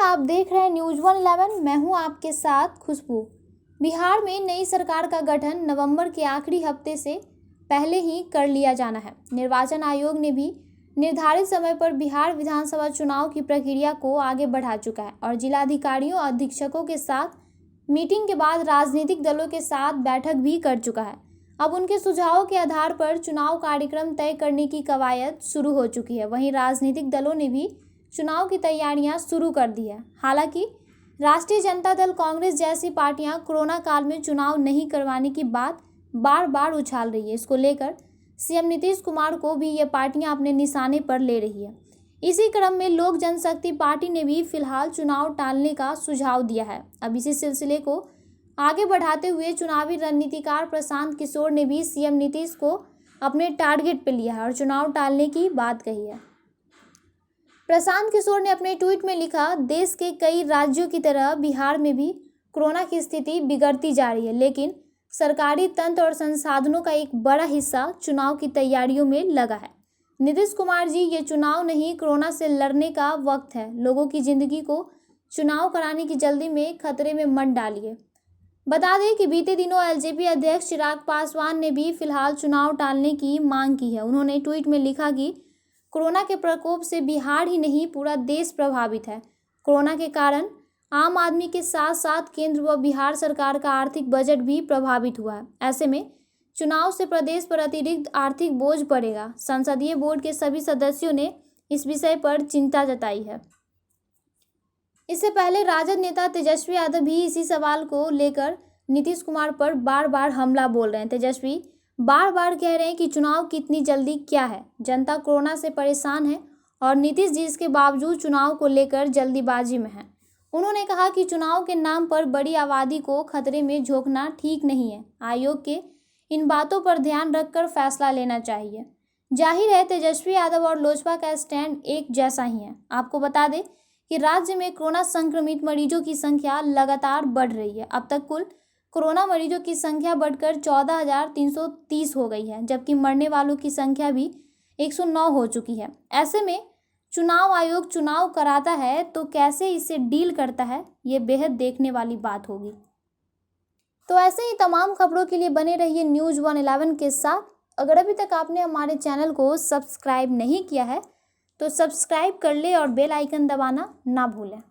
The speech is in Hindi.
आप देख रहे हैं न्यूज़ 111। मैं हूं आपके साथ खुशबू। बिहार में नई सरकार का गठन नवंबर के आखिरी हफ्ते से पहले ही कर लिया जाना है। निर्वाचन आयोग ने भी निर्धारित समय पर बिहार विधानसभा चुनाव की प्रक्रिया को आगे बढ़ा चुका है और जिलाधिकारियों और अधीक्षकों के साथ मीटिंग के बाद राजनीतिक दलों के साथ बैठक भी कर चुका है। अब उनके सुझावों के आधार पर चुनाव कार्यक्रम तय करने की कवायद शुरू हो चुकी है। वहीं राजनीतिक दलों ने भी चुनाव की तैयारियां शुरू कर दी है। हालांकि राष्ट्रीय जनता दल कांग्रेस जैसी पार्टियां कोरोना काल में चुनाव नहीं करवाने की बात बार बार उछाल रही है। इसको लेकर सीएम नीतीश कुमार को भी ये पार्टियां अपने निशाने पर ले रही है। इसी क्रम में लोक जनशक्ति पार्टी ने भी फिलहाल चुनाव टालने का सुझाव दिया है। अब इसी सिलसिले को आगे बढ़ाते हुए चुनावी रणनीतिकार प्रशांत किशोर ने भी सीएम नीतीश को अपने टारगेट पर लिया है और चुनाव टालने की बात कही है। प्रशांत किशोर ने अपने ट्वीट में लिखा, देश के कई राज्यों की तरह बिहार में भी कोरोना की स्थिति बिगड़ती जा रही है, लेकिन सरकारी तंत्र और संसाधनों का एक बड़ा हिस्सा चुनाव की तैयारियों में लगा है। नीतीश कुमार जी, ये चुनाव नहीं, कोरोना से लड़ने का वक्त है। लोगों की जिंदगी को चुनाव कराने की जल्दी में खतरे में मत डालिए। बता दें कि बीते दिनों एलजेपी अध्यक्ष चिराग पासवान ने भी फिलहाल चुनाव टालने की मांग की है। उन्होंने ट्वीट में लिखा कि कोरोना के प्रकोप से बिहार ही नहीं पूरा देश प्रभावित है। कोरोना के कारण आम आदमी के साथ साथ केंद्र व बिहार सरकार का आर्थिक बजट भी प्रभावित हुआ है। ऐसे में चुनाव से प्रदेश पर अतिरिक्त आर्थिक बोझ पड़ेगा। संसदीय बोर्ड के सभी सदस्यों ने इस विषय पर चिंता जताई है। इससे पहले राजद नेता तेजस्वी यादव भी इसी सवाल को लेकर नीतीश कुमार पर बार बार हमला बोल रहे हैं। तेजस्वी बार बार कह रहे हैं कि चुनाव की इतनी जल्दी क्या है, जनता कोरोना से परेशान है और नीतीश जी इसके बावजूद चुनाव को लेकर जल्दीबाजी में है। उन्होंने कहा कि चुनाव के नाम पर बड़ी आबादी को खतरे में झोंकना ठीक नहीं है। आयोग के इन बातों पर ध्यान रखकर फैसला लेना चाहिए। जाहिर है तेजस्वी यादव और लोजपा का स्टैंड एक जैसा ही है। आपको बता दें कि राज्य में कोरोना संक्रमित मरीजों की संख्या लगातार बढ़ रही है। अब तक कुल कोरोना मरीजों की संख्या बढ़कर 14,330 हो गई है, जबकि मरने वालों की संख्या भी 109 हो चुकी है। ऐसे में चुनाव आयोग चुनाव कराता है तो कैसे इसे डील करता है, ये बेहद देखने वाली बात होगी। तो ऐसे ही तमाम खबरों के लिए बने रहिए न्यूज़ 111 के साथ। अगर अभी तक आपने हमारे चैनल को सब्सक्राइब नहीं किया है तो सब्सक्राइब कर ले और बेल आइकन दबाना ना भूलें।